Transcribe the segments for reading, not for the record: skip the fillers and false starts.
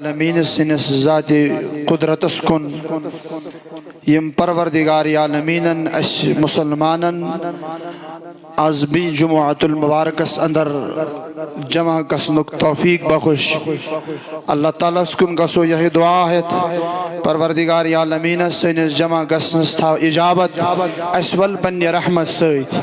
عالمین سنس ذات قدرت اسکن یم پروردگار عالمین اس مسلمانن از بی جمعۃ المبارکس اندر جمع گسنک توفیق بخش اللہ تعالیٰ اسکن گسو یہ دعا ہے پروردگار عالمین سنس جمع گسنس تھا اجابت اسول پن رحمت سیت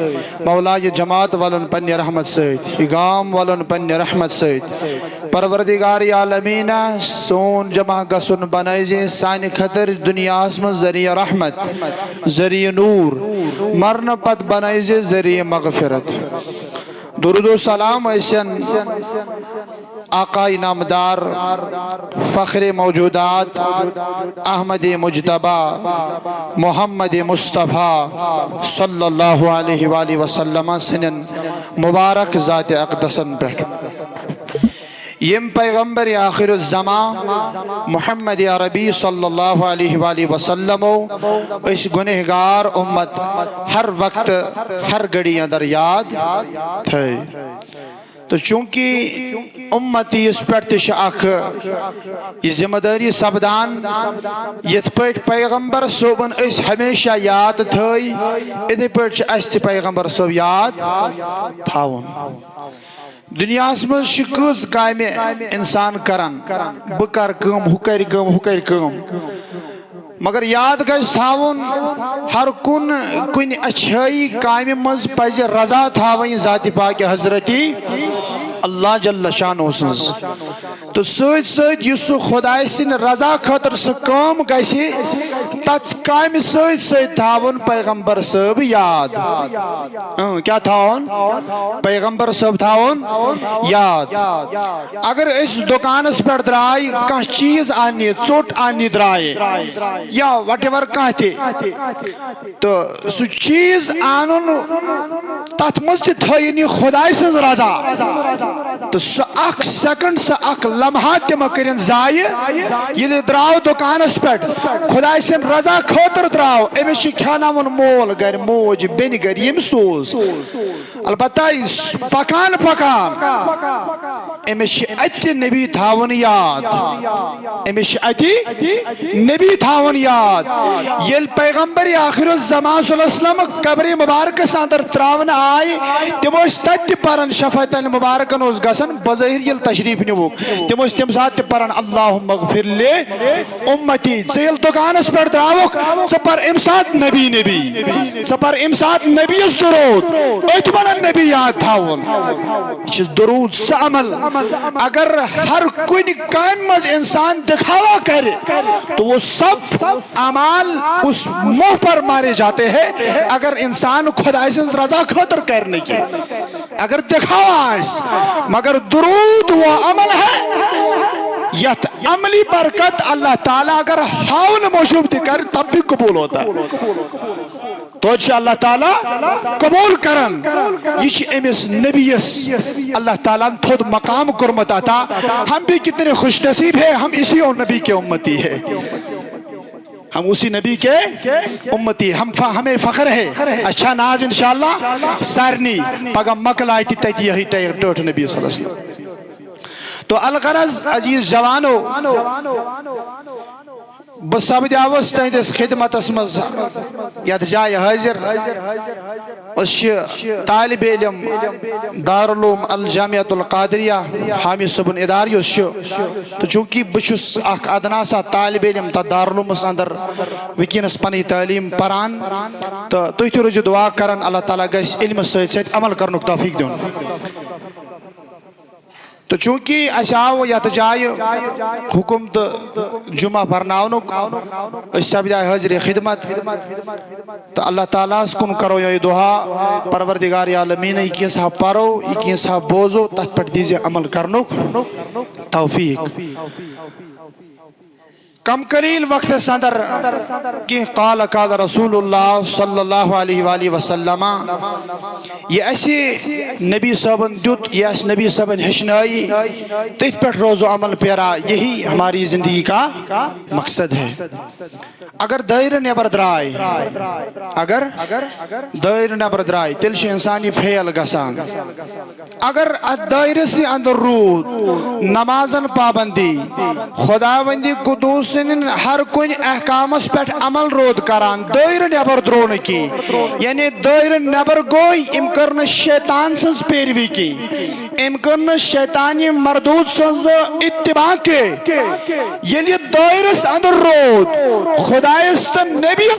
مولا یہ جماعت ولن پن رحمت سیت یہ گام ولن پن رحمت سیت پروردگار عالمین سون جمع گسن بنائیزیں سانی خطر دنیا اسم ذریعہ رحمت ذریعہ نور مرن پت بنائیزیں ذریعہ مغفرت درود و سلام ایسن آقا نامدار فخر موجودات احمد مجتبہ محمد مصطفیٰ صلی اللہ علیہ وآلہ وسلم سنن مبارک ذات اقدسن پر یم پیغمبر آخر الزمان محمد عربی صلی اللہ علیہ وآلہ وسلم اس گنہگار امت ہر وقت ہر گھڑی اندر یاد تھے تو چونکہ امتی اس پر تشاک یہ ذمہ داری سبدان یت پر پیغمبر صوبن اس ہمیشہ یاد تھے ادھے پر اس پیغمبر صوب یاد تھاون دنیا اسم شکوز کام انسان کرن بکر کم حکر کم حکر کم مگر یاد گز تھاون ہر کن اچھائی کام مز پز رضا تھاون ذات پاک حضرتی اللہ جل شانہ سنز تو سید سید یسو خدای سن رضا خاطر سے کام گیسی تت کام سید سید تھاون پیغمبر صاحب یاد کیا تھاون پیغمبر صاحب تھاون یاد اگر اس دکان اس پر درائی کان چیز آنی چوٹ آنی درائی یا وٹ ایور کان تھی تو سو چیز آنن تت مست تھوینی خدای سن رضا تو سو اک سیکنڈ سو اک لمحات تم کرن زائے یہ دراو دکان اس پر خدای سن رضا خاطر دراو امیش کھانا ون مول گر موج بین گر یم سوز البتہ پکان پکان امیش اتی نبی تھاون یاد امیش اتی نبی تھاون یاد یل پیغمبر آخر الزمان صلی اللہ علیہ وسلم قبر مبارک ساندر تراون آئی تموش تت پرن شفاعت مبارکن اس گسن بظاہر یل تشریف نیوک تموش تم ساتھ پرن اللہم اغفر لے امتی زیل دکان اس پر دراوک سپر امساد نبی نبی سپر امساد نبی اس درود اتمن نبی یاد تھاون چیز درود سے عمل اگر ہر کوئی کام مز انسان دکھاوا کرے تو وہ سب اعمال اس منہ پر مارے جاتے ہیں اگر انسان خدا سے رضا خاطر کرنے کی اگر دکھاوا ہے مگر درود وہ عمل ہے یت عملی برکت اللہ تعالیٰ اگر حاول موجود کر تب بھی قبول ہوتا ہے تو اچھا اللہ تعالیٰ قبول کرن یہ امیس نبیس اللہ تعالیٰ تھوڑ مقام کرمت آتا ہم بھی کتنے خوش نصیب ہیں ہم اسی اور نبی کے امتی ہیں ہم اسی نبی کے امتی ہمیں فخر ہے اچھا ناز انشاءاللہ سارنی پگا مکل آئی تھی تیتی یہی ٹوٹ نبی صلی اللہ علیہ وسلم تو الغرض عزیز جوانو بس سبد آوست تہندس خدمت اسمز یاد جائے حاضر اس طالب علم دارالعلوم الجامعۃ القادریہ حامی صبن اداری اس تو چونکہ بچس اخ ادنا سا طالب علم تا دارالعلوم اندر وکینس پنی تعلیم پران تو تھی رجو دعا کرن اللہ تعالیٰ گیس علم سید سید عمل کرنک توفیق دون تو چونکہ اشاو یت جائے حکومت جمعہ پرناونک اس سب جائے حضر خدمت تو اللہ تعالیٰ کن کرو یہ دعا پروردگار عالمین یہ صاحب پارو یہ صاحب بوزو تت پر دیزے عمل کرنک توفیق کم قلیل وقت اندر کہ قال رسول اللہ صلی اللہ علیہ وآلہ وسلم یہ اسی نبی صاحبن دیت یہ اس نبی صاحبن ہشنائی تیت پر روز و عمل پیرا یہی ہماری زندگی کا مقصد ہے اگر دائر نیبر درائے اگر دائر نیبر درائے تل چھ انسانی پھیل گسان اگر دائر سے اندر رود نمازن پابندی خداوندی قدوس ہر کن احکامس پہ عمل رود کران دائر نیبر درون کی یعنی دائر نیبر گوئی ام کرن شیطان سنز پیروی کی ام کرن شیطانی مردود سنز اتباع کے یعنی دائر سے اندر رود خدایست نبی